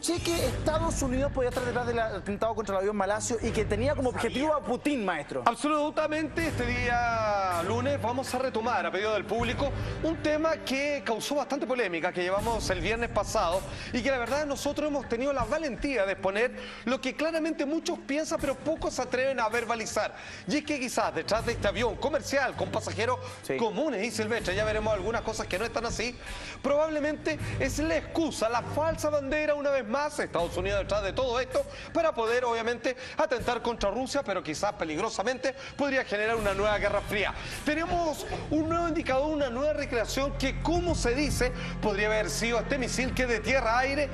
escuché que Estados Unidos podía estar detrás del atentado contra el avión malasio y que tenía como objetivo a Putin, maestro. Absolutamente, este día lunes vamos a retomar a pedido del público un tema que causó bastante polémica, que llevamos el viernes pasado y que la verdad nosotros hemos tenido la valentía de exponer lo que claramente muchos piensan pero pocos se atreven a verbalizar. Y es que quizás detrás de este avión comercial con pasajeros comunes y silvestres, ya veremos algunas cosas que no están así, probablemente es la excusa, la falsa bandera una vez más, Estados Unidos detrás de todo esto, para poder obviamente atentar contra Rusia, pero quizás peligrosamente podría generar una nueva guerra fría. Tenemos un nuevo indicador, una nueva recreación que, como se dice, podría haber sido este misil que de tierra a aire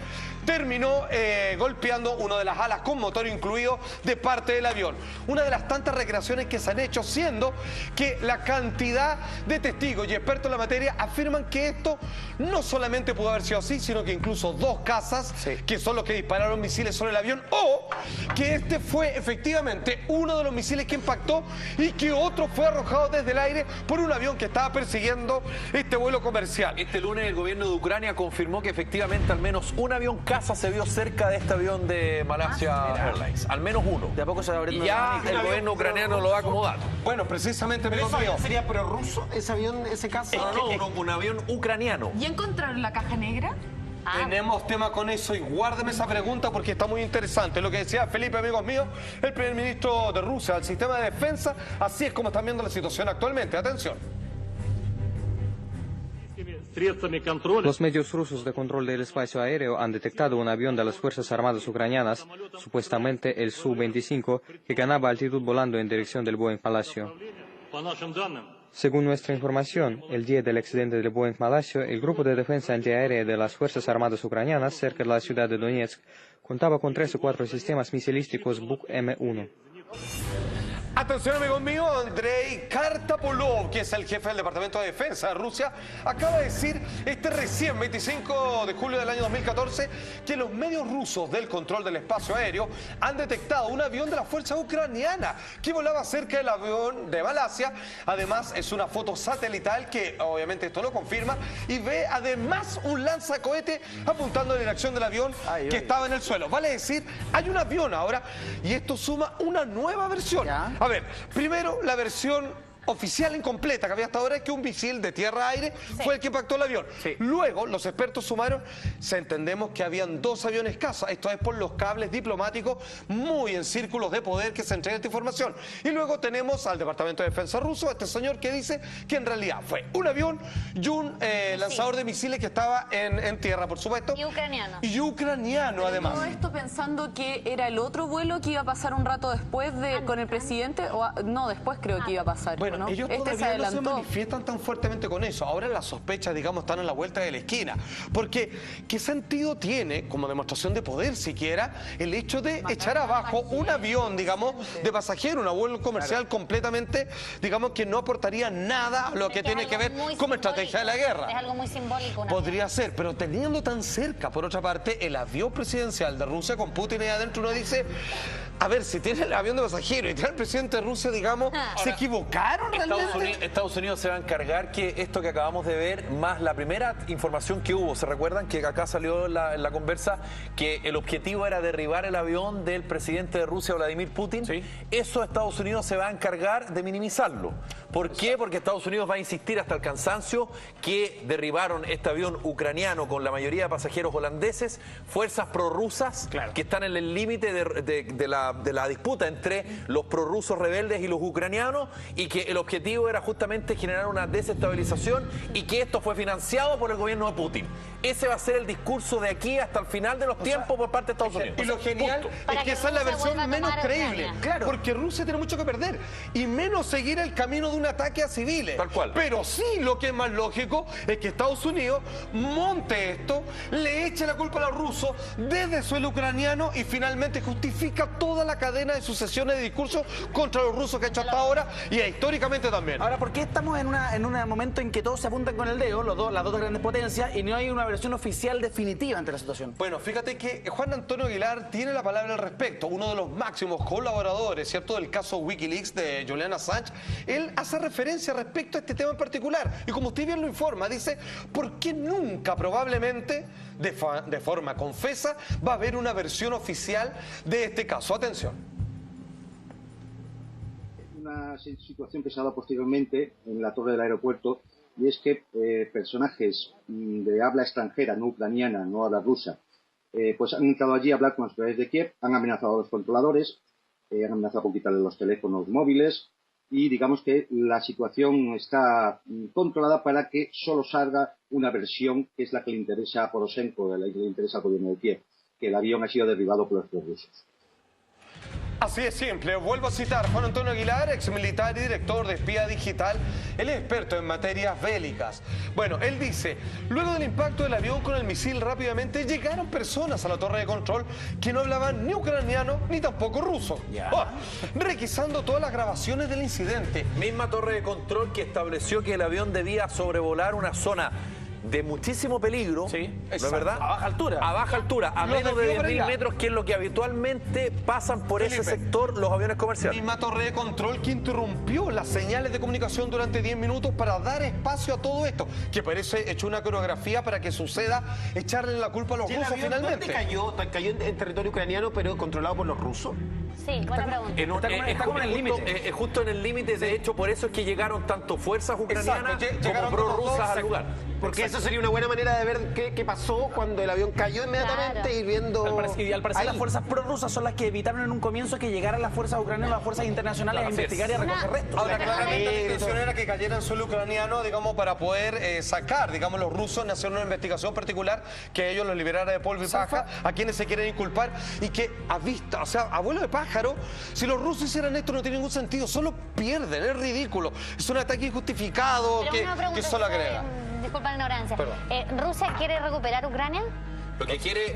terminó golpeando una de las alas con motor incluido de parte del avión. Una de las tantas recreaciones que se han hecho, siendo que la cantidad de testigos y expertos en la materia afirman que esto no solamente pudo haber sido así, sino que incluso dos casas que son los que dispararon misiles sobre el avión, o que este fue efectivamente uno de los misiles que impactó y que otro fue arrojado desde el aire por un avión que estaba persiguiendo este vuelo comercial. Este lunes el gobierno de Ucrania confirmó que efectivamente al menos un avión casa se vio cerca de este avión de Malaysia Airlines, al menos uno. De a poco se va abriendo. Y ya el gobierno ucraniano lo va a acomodar. Bueno, precisamente ¿Pero eso sería prorruso, ese avión, ese caso? Un avión ucraniano. ¿Y encontraron la caja negra? Tenemos tema con eso y guárdeme esa pregunta porque está muy interesante. Lo que decía Felipe, amigos míos, el primer ministro de Rusia, el sistema de defensa, así es como están viendo la situación actualmente. Atención. Los medios rusos de control del espacio aéreo han detectado un avión de las Fuerzas Armadas ucranianas, supuestamente el Su-25, que ganaba altitud volando en dirección del Boeing Palacio. Según nuestra información, el día del accidente del Boeing Palacio, el Grupo de Defensa Antiaérea de las Fuerzas Armadas ucranianas, cerca de la ciudad de Donetsk, contaba con 3 o 4 sistemas misilísticos Buk M1. Atención, amigos míos, Andrei Kartapolov, que es el jefe del Departamento de Defensa de Rusia, acaba de decir recién 25 de julio del año 2014 que los medios rusos del control del espacio aéreo han detectado un avión de la fuerza ucraniana que volaba cerca del avión de Malasia. Además, es una foto satelital que obviamente esto lo confirma y ve además un lanzacohete apuntando en dirección del avión que estaba en el suelo. Vale decir, hay un avión ahora y esto suma una nueva versión. A ver, primero la versión oficial incompleta que había hasta ahora es que un misil de tierra a aire fue el que impactó el avión. Luego, los expertos sumaron, entendemos que habían 2 aviones caza. Esto es por los cables diplomáticos muy en círculos de poder que se entrega esta información. Y luego tenemos al Departamento de Defensa ruso, este señor que dice que en realidad fue un avión y un lanzador de misiles que estaba en tierra, por supuesto. Y ucraniano. Y ucraniano, además. Todo esto pensando que era el otro vuelo que iba a pasar un rato después con el presidente, o no, después creo que iba a pasar. Bueno, ¿no? ellos todavía no se manifiestan tan fuertemente con eso. Ahora las sospechas, digamos, están a la vuelta de la esquina. Porque, ¿qué sentido tiene, como demostración de poder siquiera, el hecho de echar abajo un avión, digamos, de pasajero, un vuelo comercial completamente, digamos, que no aportaría nada a lo que tiene que ver con estrategia de la guerra? Es algo muy simbólico. Podría ser, pero teniendo tan cerca, por otra parte, el avión presidencial de Rusia con Putin ahí adentro, uno dice, a ver, si tiene el avión de pasajero y tiene el presidente de Rusia, digamos, ¿se equivocaron? Estados Unidos se va a encargar que esto que acabamos de ver, más la primera información que hubo, ¿se recuerdan que acá salió en la conversa que el objetivo era derribar el avión del presidente de Rusia, Vladimir Putin? Eso Estados Unidos se va a encargar de minimizarlo. ¿Por qué? Porque Estados Unidos va a insistir hasta el cansancio que derribaron este avión ucraniano con la mayoría de pasajeros holandeses, fuerzas prorrusas que están en el límite de la disputa entre los prorrusos rebeldes y los ucranianos, y que el objetivo era justamente generar una desestabilización y que esto fue financiado por el gobierno de Putin. Ese va a ser el discurso de aquí hasta el final de los tiempos por parte de Estados Unidos. Y lo genial es que esa es la versión menos creíble. Claro. Porque Rusia tiene mucho que perder. Y menos seguir el camino de un ataque a civiles. Tal cual. Pero sí, lo que es más lógico es que Estados Unidos monte esto, le eche la culpa a los rusos desde suelo ucraniano y finalmente justifica toda la cadena de sucesiones de discursos contra los rusos que ha hecho hasta ahora y históricamente también. Ahora, ¿por qué estamos en un momento en que todos se apuntan con el dedo, las dos grandes potencias, y no hay una versión oficial definitiva ante la situación? Bueno, fíjate que Juan Antonio Aguilar tiene la palabra al respecto, uno de los máximos colaboradores, ¿cierto?, del caso Wikileaks de Julian Assange. Él hace referencia respecto a este tema en particular y como usted bien lo informa, dice, ¿por qué nunca probablemente, de forma confesa, va a haber una versión oficial de este caso? Atención. Una situación que se ha dado posteriormente en la torre del aeropuerto, y es que personajes de habla extranjera, no ucraniana, no habla rusa, pues han entrado allí a hablar con las autoridades de Kiev, han amenazado a los controladores, han amenazado con quitarle los teléfonos móviles, y digamos que la situación está controlada para que solo salga una versión que es la que le interesa a Poroshenko, la que le interesa al gobierno de Kiev, que el avión ha sido derribado por los prorrusos. Así es simple, vuelvo a citar Juan Antonio Aguilar, ex militar y director de Espía Digital. Él es experto en materias bélicas. Bueno, él dice, luego del impacto del avión con el misil rápidamente llegaron personas a la torre de control que no hablaban ni ucraniano ni tampoco ruso. Requisando todas las grabaciones del incidente. Misma torre de control que estableció que el avión debía sobrevolar una zona de muchísimo peligro, sí, ¿no es verdad? A baja altura. A baja altura, a menos de 10.000 metros, que es lo que habitualmente pasan por ese sector los aviones comerciales. Misma torre de control que interrumpió las señales de comunicación durante 10 minutos para dar espacio a todo esto, que parece hecho una coreografía para que suceda echarle la culpa a los rusos finalmente. ¿Dónde cayó en territorio ucraniano pero controlado por los rusos? Sí, buena pregunta. Está como en el límite. Justo en el límite, de hecho, por eso es que llegaron tanto fuerzas ucranianas llegaron como prorrusas al lugar. Porque eso sería una buena manera de ver qué pasó cuando el avión cayó inmediatamente, ir viendo... Y al parecer las fuerzas prorrusas son las que evitaron en un comienzo que llegaran las fuerzas ucranianas, las fuerzas internacionales a investigar y a recoger restos. Ahora, claramente la intención era que cayera en suelo ucraniano, digamos, para poder sacar, digamos, los rusos en hacer una investigación particular que ellos los liberara de polvo y paja a quienes se quieren inculpar y que a vista, o sea, a vuelo de pájaro, si los rusos hicieran esto no tiene ningún sentido, solo pierden, es ridículo, es un ataque injustificado que solo agrega. Disculpa la ignorancia. ¿Rusia quiere recuperar Ucrania?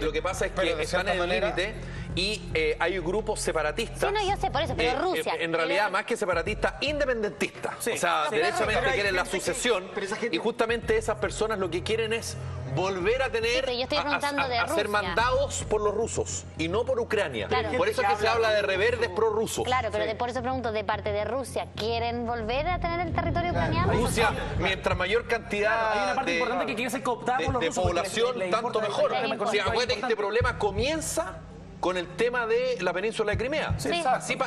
Lo que pasa es que están en el límite y hay grupos separatistas. Sí, no, yo sé por eso, pero Rusia. En realidad, más que separatistas, independentistas. O sea, derechamente quieren la sucesión y justamente esas personas lo que quieren es volver a tener, a ser mandados por los rusos y no por Ucrania. Claro. Por eso es que se habla de reverdes prorrusos. Claro, pero por eso pregunto, de parte de Rusia, ¿quieren volver a tener el territorio ucraniano? Rusia, mientras mayor cantidad hay una parte importante que quiere ser cooptada por los rusos, población, tanto mejor. Sí, acuérdate que este problema comienza con el tema de la península de Crimea. Sí.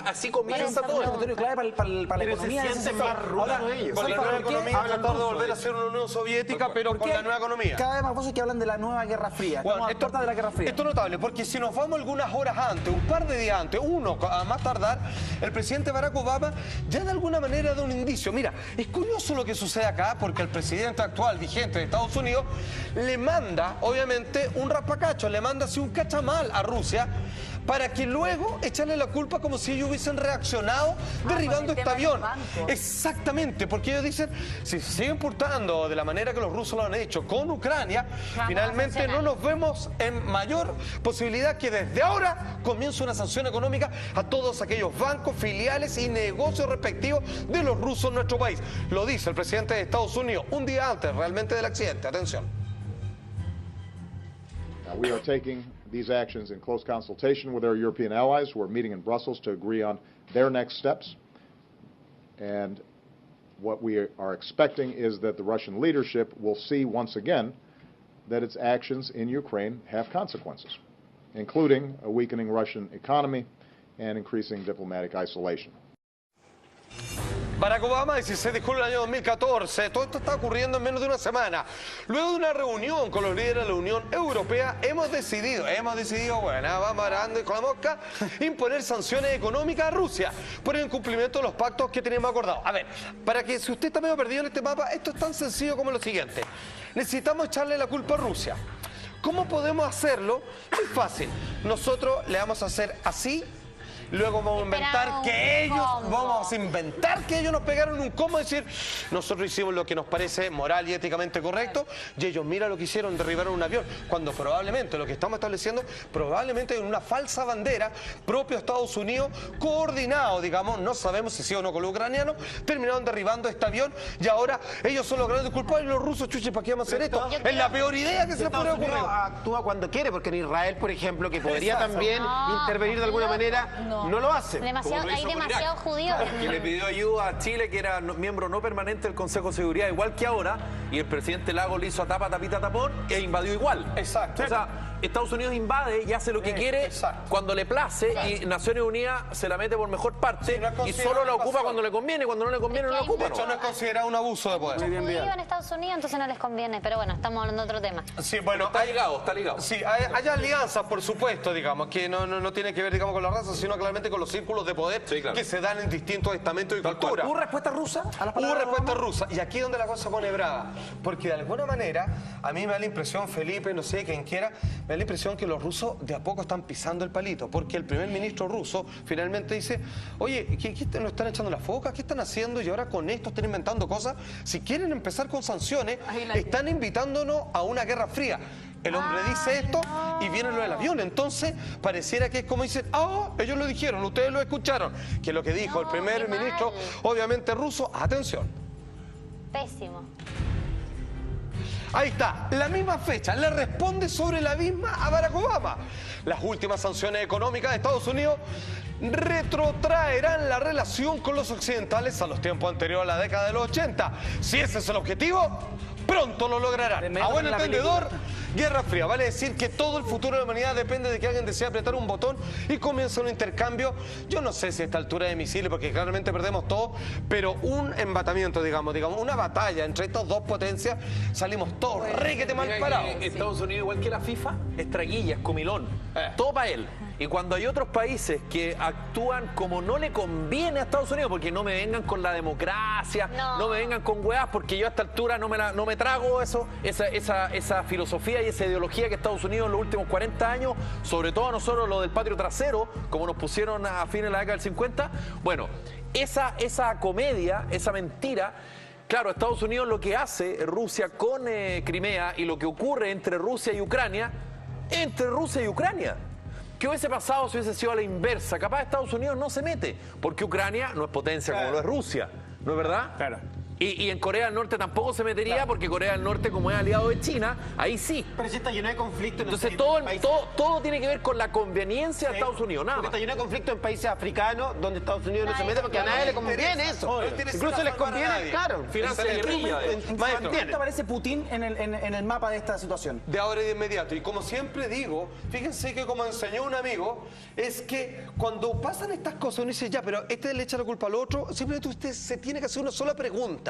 Así comienza todo. Es un territorio clave para la economía. Se sienten más rusos ellos. Con la nueva economía tratar de volver a ser una Unión Soviética, pero con la nueva economía. Cada vez más voces que hablan de la nueva Guerra Fría. Estamos a puertas de la Guerra Fría. Esto es notable, porque si nos vamos algunas horas antes, un par de días antes, a más tardar, el presidente Barack Obama ya de alguna manera da un indicio. Mira, es curioso lo que sucede acá, porque el presidente actual vigente de Estados Unidos le manda, obviamente, un raspacacho, le manda así un cachamal a Rusia, para que luego echarle la culpa como si ellos hubiesen reaccionado derribando este avión. Exactamente, porque ellos dicen, si se siguen portando de la manera que los rusos lo han hecho con Ucrania, finalmente no nos vemos en mayor posibilidad que desde ahora comience una sanción económica a todos aquellos bancos, filiales y negocios respectivos de los rusos en nuestro país. Lo dice el presidente de Estados Unidos un día antes realmente del accidente. Atención. We are taking these actions in close consultation with our European allies who are meeting in Brussels to agree on their next steps. And what we are expecting is that the Russian leadership will see once again that its actions in Ukraine have consequences, including a weakening Russian economy and increasing diplomatic isolation. Barack Obama, 16 de julio del año 2014. Todo esto está ocurriendo en menos de una semana. Luego de una reunión con los líderes de la Unión Europea, hemos decidido, bueno, vamos arando con la mosca, imponer sanciones económicas a Rusia por el incumplimiento de los pactos que teníamos acordados. A ver, para que si usted está medio perdido en este mapa, esto es tan sencillo como lo siguiente. Necesitamos echarle la culpa a Rusia. ¿Cómo podemos hacerlo? Muy fácil. Nosotros le vamos a hacer así luego vamos a inventar que ellos, nos pegaron un combo, decir, nosotros hicimos lo que nos parece moral y éticamente correcto, y ellos mira lo que hicieron, derribaron un avión, cuando probablemente lo que estamos estableciendo, probablemente en una falsa bandera, propio Estados Unidos, coordinado, digamos, no sabemos si sí o no con los ucranianos, terminaron derribando este avión, y ahora ellos son los grandes culpables, y los rusos, chuches, ¿para qué vamos a hacer esto? Es la peor idea que se le puede ocurrir. Actúa cuando quiere, porque en Israel, por ejemplo, que podría también intervenir de alguna manera, no lo hace. Hay demasiados judíos. Que le pidió ayuda a Chile, que era miembro no permanente del Consejo de Seguridad, igual que ahora, y el presidente Lagos le hizo a tapa, tapita, tapón, e invadió igual. Exacto. O sea, Estados Unidos invade y hace lo que quiere cuando le place, y Naciones Unidas se la mete por mejor parte, y solo la ocupa cuando le conviene, cuando no le conviene no la ocupa. Esto no es considerado un abuso de poder. Muchos judíos en Estados Unidos, entonces no les conviene, pero bueno, estamos hablando de otro tema. Sí, bueno, está ligado. Sí, hay alianzas, por supuesto, digamos, que no tiene que ver, digamos, con la raza, sino claramente con los círculos de poder que se dan en distintos estamentos y culturas. ¿Hubo respuesta rusa a las palabras? Hubo respuesta rusa, y aquí es donde la cosa pone brava, porque de alguna manera, a mí me da la impresión, Felipe, no sé, quien quiera, me da la impresión que los rusos de a poco están pisando el palito, porque el primer ministro ruso finalmente dice, oye, ¿qué nos están echando la foca? ¿Qué están haciendo? Y ahora con esto están inventando cosas. Si quieren empezar con sanciones, están invitándonos a una guerra fría. El hombre dice esto y viene lo del avión. Entonces, pareciera que es como dicen, ellos lo dijeron, ustedes lo escucharon. Que lo que dijo el primer ministro, obviamente ruso, atención. Pésimo. Ahí está, la misma fecha, le responde sobre la misma a Barack Obama. Las últimas sanciones económicas de Estados Unidos retrotraerán la relación con los occidentales a los tiempos anteriores a la década de los 80. Si ese es el objetivo, pronto lo lograrán. A buen entendedor, Guerra Fría. Vale decir que todo el futuro de la humanidad depende de que alguien desee apretar un botón y comienza un intercambio. Yo no sé si a esta altura de misiles, porque claramente perdemos todo, pero un embatamiento, digamos, una batalla entre estas dos potencias, salimos todos requete mal parados. Estados Unidos, igual que la FIFA, es traguilla, es comilón. Todo para él. Y cuando hay otros países que actúan como no le conviene a Estados Unidos, porque no me vengan con la democracia, no me vengan con weas, porque yo a esta altura no me trago esa filosofía y esa ideología que Estados Unidos en los últimos 40 años, sobre todo a nosotros lo del patio trasero, como nos pusieron a fines de la década del 50, bueno, esa comedia, esa mentira. Claro, Estados Unidos lo que hace Rusia con Crimea y lo que ocurre entre Rusia y Ucrania, ¿qué hubiese pasado si hubiese sido a la inversa? Capaz Estados Unidos no se mete, porque Ucrania no es potencia como lo es Rusia, ¿no es verdad? Claro. Y en Corea del Norte tampoco se metería, porque Corea del Norte, como es aliado de China, ahí sí. Pero si está lleno de conflictos. Entonces todo tiene que ver con la conveniencia de Estados Unidos, nada más. Está lleno de conflictos en países africanos donde Estados Unidos no se mete porque a nadie le conviene eso. Incluso les conviene, claro. Financia guerrilla. ¿Qué te parece Putin en el mapa de esta situación? De ahora y de inmediato. Y como siempre digo, fíjense que como enseñó un amigo, es que cuando pasan estas cosas uno dice, ya, pero este le echa la culpa al otro, simplemente usted se tiene que hacer una sola pregunta.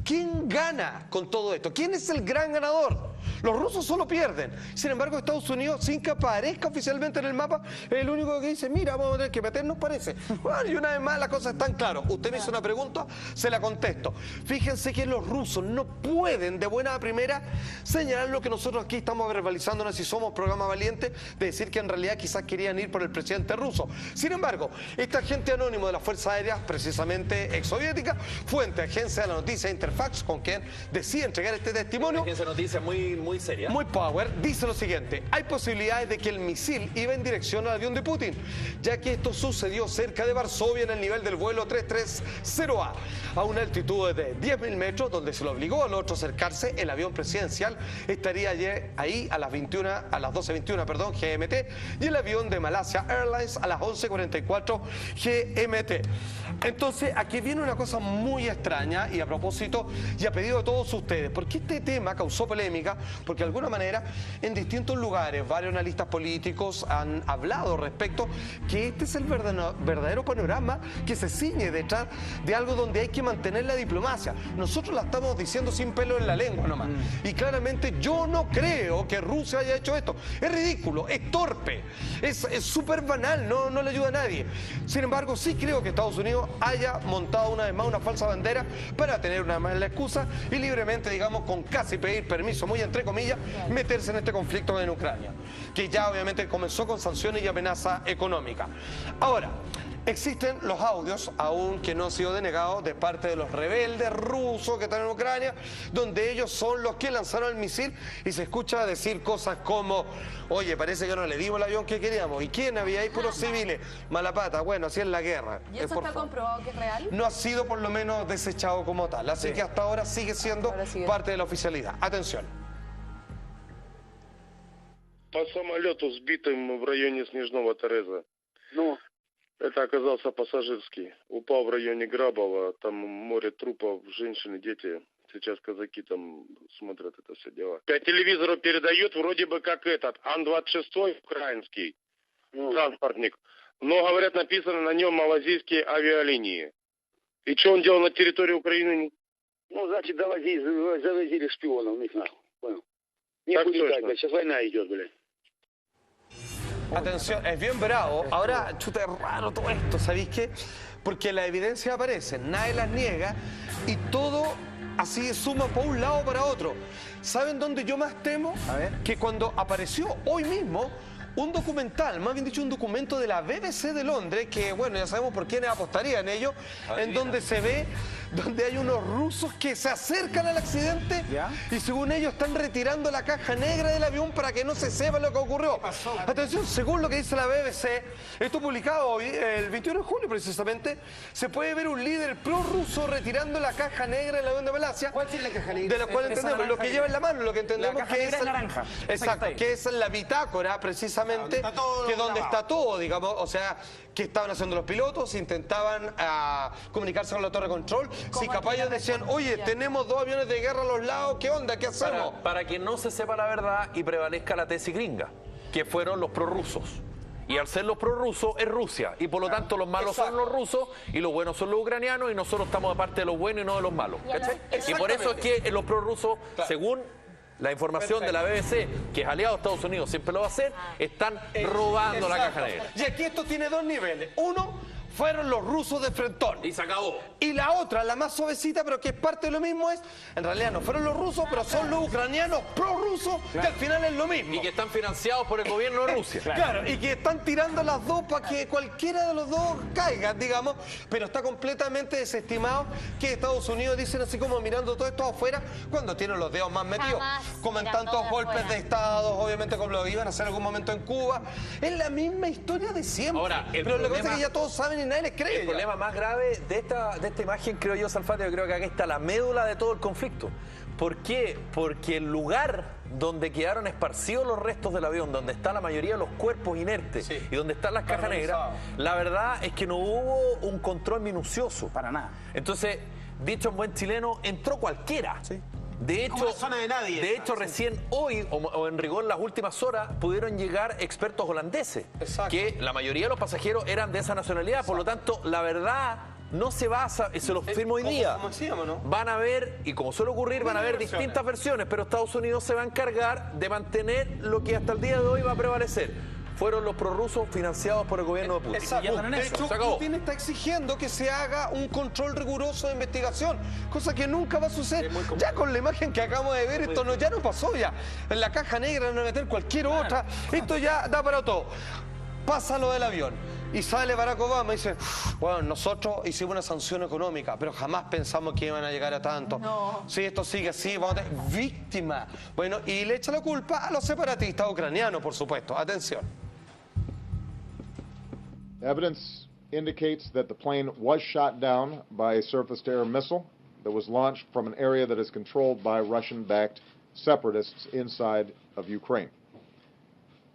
¿Quién gana con todo esto? ¿Quién es el gran ganador? Los rusos solo pierden. Sin embargo, Estados Unidos, sin que aparezca oficialmente en el mapa, es el único que dice, mira, vamos a tener que meternos, parece. Bueno, y una vez más, las cosas están claras. Usted me hizo una pregunta, se la contesto. Fíjense que los rusos no pueden de buena a primera señalar lo que nosotros aquí estamos verbalizando, si somos programa valiente, de decir que en realidad quizás querían ir por el presidente ruso. Sin embargo, este agente anónimo de las Fuerzas Aéreas, precisamente exsoviética, fuente, agencia de la noticia Interfax, con quien decide entregar este testimonio. Agencia de noticias muy seria. Muy power, dice lo siguiente: hay posibilidades de que el misil iba en dirección al avión de Putin, ya que esto sucedió cerca de Varsovia en el nivel del vuelo 330A, a una altitud de 10.000 metros, donde se lo obligó al otro a acercarse. El avión presidencial estaría ahí a las 12:21, GMT, y el avión de Malaysia Airlines a las 11:44 GMT. Entonces, aquí viene una cosa muy extraña, y a propósito, y a pedido de todos ustedes, porque este tema causó polémica, porque de alguna manera, en distintos lugares, varios analistas políticos han hablado respecto que este es el verdadero panorama que se ciñe detrás de algo donde hay que mantener la diplomacia. Nosotros la estamos diciendo sin pelo en la lengua nomás. Y claramente yo no creo que Rusia haya hecho esto. Es ridículo, es torpe, es súper banal, no le ayuda a nadie. Sin embargo, sí creo que Estados Unidos haya montado una vez más una falsa bandera para tener una mala excusa y libremente, digamos, con casi pedir permiso muy entre comillas, meterse en este conflicto en Ucrania, que ya obviamente comenzó con sanciones y amenaza económica. Ahora, existen los audios, aún que no han sido denegados, de parte de los rebeldes rusos que están en Ucrania, donde ellos son los que lanzaron el misil y se escucha decir cosas como, oye, parece que no le dimos el avión que queríamos. ¿Y quién había ahí? Puros civiles. Malapata, bueno, así es la guerra. ¿Y eso está comprobado que es real? No ha sido por lo menos desechado como tal, así que hasta ahora sigue siendo parte de la oficialidad. Atención. По самолету, сбитым в районе Снежного Тореза. Ну? Это оказался пассажирский. Упал в районе Грабова, там море трупов, женщины, дети. Сейчас казаки там смотрят это все дело. По телевизору передают вроде бы как этот, Ан-26 украинский транспортник. Но, говорят, написано на нем малазийские авиалинии. И что он делал на территории Украины? Ну, значит, завозили шпионов, у них нахуй. Понял? Не будет так, блядь, сейчас война идет, блядь. Atención, es bien bravo. Ahora, chuta, es raro todo esto, ¿sabéis qué? Porque la evidencia aparece, nadie las niega y todo así suma por un lado o para otro. ¿Saben dónde yo más temo? A ver. Que cuando apareció hoy mismo un documental, más bien dicho un documento de la BBC de Londres, que bueno, ya sabemos por quiénes apostarían ellos, en donde se ve, donde hay unos rusos que se acercan al accidente y según ellos están retirando la caja negra del avión para que no se sepa lo que ocurrió. Atención, según lo que dice la BBC, esto publicado hoy, el 21 de junio precisamente, se puede ver un líder prorruso retirando la caja negra del avión de Malasia. ¿Cuál es la caja negra? De la cual entendemos, lo que lleva en la mano, lo que entendemos que es naranja. Exacto, que es la bitácora precisamente, que es donde está todo, digamos, o sea, que estaban haciendo los pilotos, intentaban comunicarse con la torre de control, si capaz ellos decían, oye, tenemos dos aviones de guerra a los lados, ¿qué onda? ¿Qué hacemos? Para que no se sepa la verdad y prevalezca la tesis gringa, que fueron los prorrusos. Y al ser los prorrusos es Rusia, y por lo tanto los malos son los rusos y los buenos son los ucranianos, y nosotros estamos de parte de los buenos y no de los malos. ¿Cachai? Y por eso es que los prorrusos, según la información de la BBC, que es aliado a Estados Unidos, siempre lo va a hacer, están robando la caja negra. Y aquí esto tiene dos niveles. Uno, fueron los rusos de frentón. Y se acabó. Y la otra, la más suavecita, pero que es parte de lo mismo, es, en realidad no fueron los rusos, pero son los ucranianos prorrusos, que al final es lo mismo. Y que están financiados por el gobierno de Rusia. Claro, y que están tirando las dos para que cualquiera de los dos caiga, digamos, pero está completamente desestimado que Estados Unidos dicen así como mirando todo esto afuera, cuando tienen los dedos más metidos. Como en tantos golpes de Estado, obviamente como lo iban a hacer en algún momento en Cuba. Es la misma historia de siempre. Ahora, pero lo que pasa es que ya todos saben y nadie les cree. El problema más grave de esta imagen, creo yo, Salfate, yo creo que aquí está la médula de todo el conflicto. ¿Por qué? Porque el lugar donde quedaron esparcidos los restos del avión, donde está la mayoría de los cuerpos inertes y donde están las cajas negras, la verdad es que no hubo un control minucioso. Para nada. Entonces, dicho en buen chileno, entró cualquiera. De hecho, recién hoy, o en rigor las últimas horas, pudieron llegar expertos holandeses, que la mayoría de los pasajeros eran de esa nacionalidad. Por lo tanto, la verdad no se basa, se los firmo hoy día. Como decíamos, ¿no? Van a ver, y como suele ocurrir, van a haber distintas versiones, pero Estados Unidos se va a encargar de mantener lo que hasta el día de hoy va a prevalecer. Fueron los prorrusos financiados por el gobierno de Putin. Exacto. De hecho, Putin está exigiendo que se haga un control riguroso de investigación, cosa que nunca va a suceder. Ya con la imagen que acabamos de ver, esto ya no pasó ya. En la caja negra van a meter cualquier otra. Esto ya da para todo. Pasa lo del avión. Y sale Barack Obama y dice, bueno, nosotros hicimos una sanción económica, pero jamás pensamos que iban a llegar a tanto. No. Si esto sigue así, vamos a tener víctimas. Bueno, y le echa la culpa a los separatistas ucranianos, por supuesto. Atención. Evidence indicates that the plane was shot down by a surface-to-air missile that was launched from an area that is controlled by Russian-backed separatists inside of Ukraine.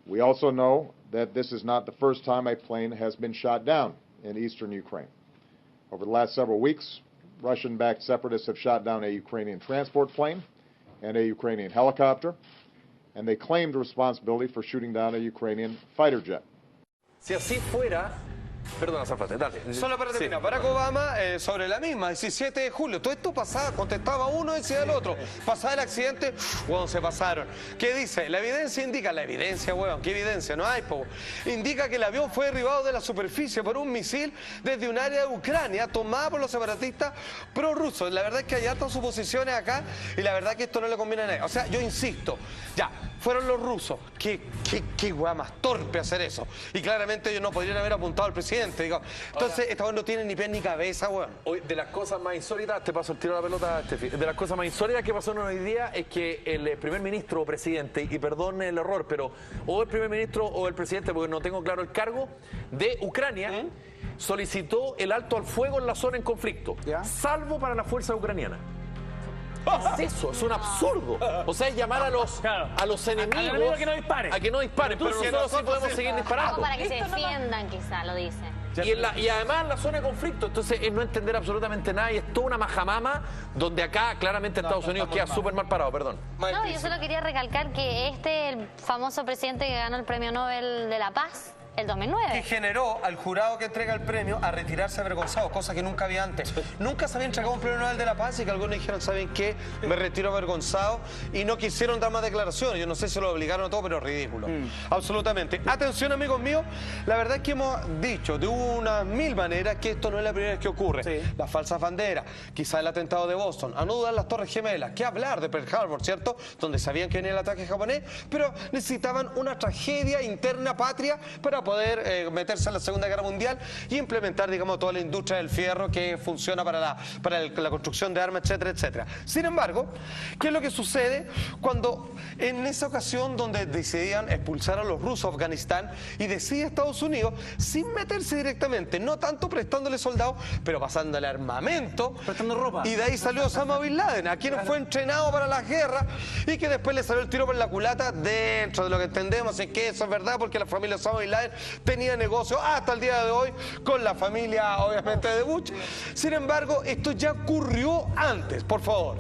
We also know that this is not the first time a plane has been shot down in eastern Ukraine. Over the last several weeks, Russian-backed separatists have shot down a Ukrainian transport plane and a Ukrainian helicopter, and they claimed responsibility for shooting down a Ukrainian fighter jet. Si así fuera, Perdona, Zafate, dale. Solo para terminar, Barack Obama sobre la misma, 17 de julio, todo esto pasaba, contestaba uno, decía el otro, pasaba el accidente, weón, se pasaron. ¿Qué dice? La evidencia indica, la evidencia, weón, ¿qué evidencia? No hay, po. Indica que el avión fue derribado de la superficie por un misil desde un área de Ucrania tomada por los separatistas prorrusos. La verdad es que hay hartas suposiciones acá y la verdad es que esto no le conviene a nadie. O sea, yo insisto, ya, fueron los rusos. Qué weá más torpe hacer eso. Y claramente ellos no podrían haber apuntado al presidente. Digo. Entonces, esta weá no tiene ni pie ni cabeza, weón. Hoy, de las cosas más insólitas, te paso el tiro de la pelota, Estefi. De las cosas más insólitas que pasaron hoy día es que el primer ministro o presidente, y perdón el error, pero o el primer ministro o el presidente, porque no tengo claro el cargo, de Ucrania, solicitó el alto al fuego en la zona en conflicto, salvo para las fuerzas ucranianas. ¿Qué es eso? Es un absurdo. O sea, es llamar a los enemigos a que no disparen. A que no disparen, pero nosotros sí podemos seguir disparando. Como para que se defiendan, quizá, lo dice. Y además en la zona de conflicto, entonces es no entender absolutamente nada y es toda una majamama donde acá claramente Estados Unidos queda súper mal parado, perdón. No, yo solo quería recalcar que el famoso presidente que ganó el Premio Nobel de la Paz, el 2009. Que generó al jurado que entrega el premio a retirarse avergonzado, cosa que nunca había antes. Nunca se había entregado un premio Nobel de la Paz y que algunos dijeron, ¿saben qué? Me retiro avergonzado y no quisieron dar más declaraciones. Yo no sé si lo obligaron a todo, pero ridículo. Absolutamente. Atención, amigos míos, la verdad es que hemos dicho de unas 1000 maneras que esto no es la primera vez que ocurre. Las falsas banderas, quizá el atentado de Boston, a no dudar las Torres Gemelas, que hablar de Pearl Harbor, ¿cierto? Donde sabían que venía el ataque japonés, pero necesitaban una tragedia interna patria para poder meterse en la Segunda Guerra Mundial y implementar, digamos, toda la industria del fierro que funciona para la construcción de armas, etcétera, etcétera. Sin embargo, ¿qué es lo que sucede cuando en esa ocasión donde decidían expulsar a los rusos a Afganistán y decide Estados Unidos, sin meterse directamente, no tanto prestándole soldados, pero pasándole armamento, prestando ropa? Y de ahí salió Osama Bin Laden, a quien fue entrenado para las guerras y que después le salió el tiro por la culata dentro de lo que entendemos, es que eso es verdad, porque la familia Osama Bin Laden tenía negocio hasta el día de hoy con la familia, obviamente, de Bush. Sin embargo, esto ya ocurrió antes, por favor.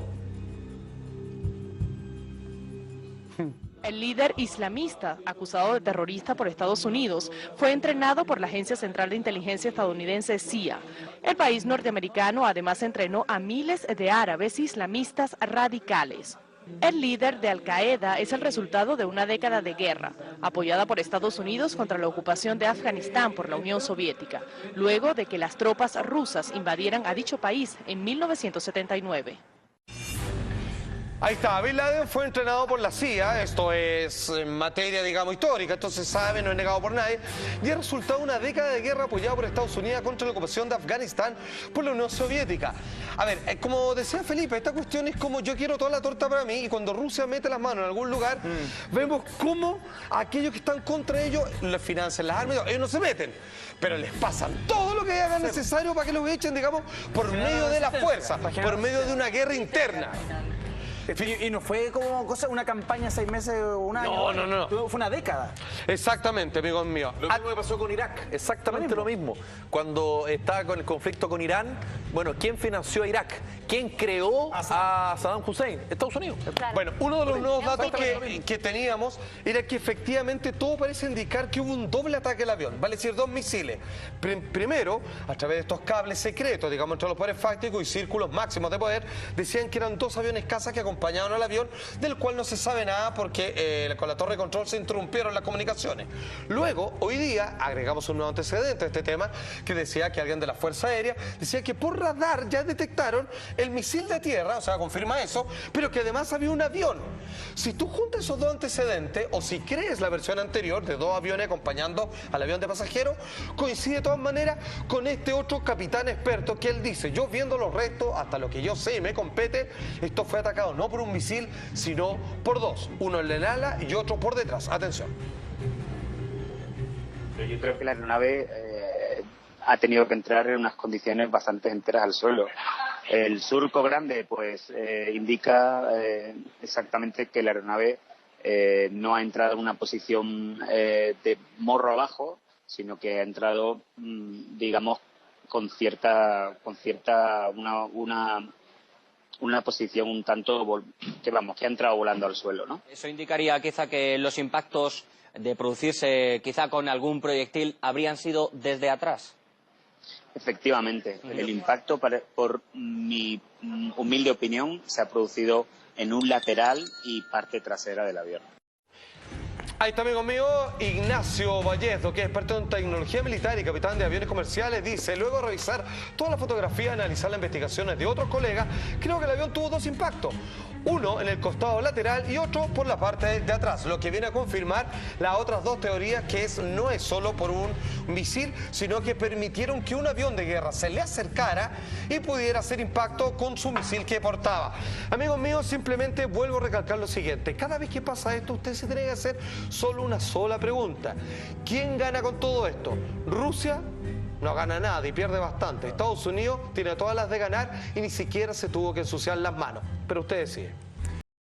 El líder islamista, acusado de terrorista por Estados Unidos, fue entrenado por la Agencia Central de Inteligencia estadounidense CIA. El país norteamericano además entrenó a miles de árabes islamistas radicales. El líder de Al-Qaeda es el resultado de una década de guerra, apoyada por Estados Unidos contra la ocupación de Afganistán por la Unión Soviética, luego de que las tropas rusas invadieran a dicho país en 1979. Ahí está, Bin Laden fue entrenado por la CIA, esto es materia, digamos, histórica, esto se sabe, no es negado por nadie, y ha resultado una década de guerra apoyada por Estados Unidos contra la ocupación de Afganistán por la Unión Soviética. A ver, como decía Felipe, esta cuestión es como yo quiero toda la torta para mí, y cuando Rusia mete las manos en algún lugar, vemos cómo aquellos que están contra ellos les financian las armas, ellos no se meten, pero les pasan todo lo que hagan necesario para que los echen, digamos, por medio de la fuerza, por medio de una guerra interna. Y no fue como una campaña 6 meses o un año. No. Fue una década. Exactamente, amigos míos. Lo mismo que pasó con Irak, exactamente lo mismo. Cuando estaba con el conflicto con Irán, bueno, ¿quién financió a Irak? ¿Quién creó a Saddam Hussein? Estados Unidos. Claro. Bueno, uno de los nuevos datos que teníamos era que efectivamente todo parece indicar que hubo un doble ataque al avión, vale decir 2 misiles. Primero, a través de estos cables secretos, digamos, entre los poderes fácticos y círculos máximos de poder, decían que eran 2 aviones caza que acompañaban al avión, del cual no se sabe nada porque con la torre de control se interrumpieron las comunicaciones. Luego, hoy día, agregamos un nuevo antecedente a este tema, que decía que alguien de la Fuerza Aérea decía que por radar ya detectaron el misil de tierra, o sea, confirma eso, pero que además había un avión. Si tú juntas esos 2 antecedentes, o si crees la versión anterior de 2 aviones acompañando al avión de pasajeros, coincide de todas maneras con este otro capitán experto que él dice, yo viendo los restos, hasta lo que yo sé y me compete, esto fue atacado no por un misil, sino por 2, uno en el ala y otro por detrás. Atención. Yo creo que la aeronave ha tenido que entrar en unas condiciones bastante enteras al suelo. El surco grande pues indica exactamente que la aeronave no ha entrado en una posición de morro abajo, sino que ha entrado, digamos, con cierta una posición un tanto que ha entrado volando al suelo, ¿no? Eso indicaría quizá que los impactos de producirse quizá con algún proyectil habrían sido desde atrás? Efectivamente, el impacto, por mi humilde opinión, se ha producido en un lateral y parte trasera del avión. Ahí está, amigo mío, Ignacio Vallejo, que es experto en tecnología militar y capitán de aviones comerciales, dice: luego de revisar toda la fotografía y analizar las investigaciones de otros colegas, creo que el avión tuvo dos impactos. Uno en el costado lateral y otro por la parte de atrás, lo que viene a confirmar las otras dos teorías, que no es solo por un misil, sino que permitieron que un avión de guerra se le acercara y pudiera hacer impacto con su misil que portaba. Amigos míos, simplemente vuelvo a recalcar lo siguiente: cada vez que pasa esto, usted se tiene que hacer solo una sola pregunta: ¿quién gana con todo esto? ¿Rusia? No gana nada y pierde bastante. Estados Unidos tiene todas las de ganar y ni siquiera se tuvo que ensuciar las manos. Pero usted decide.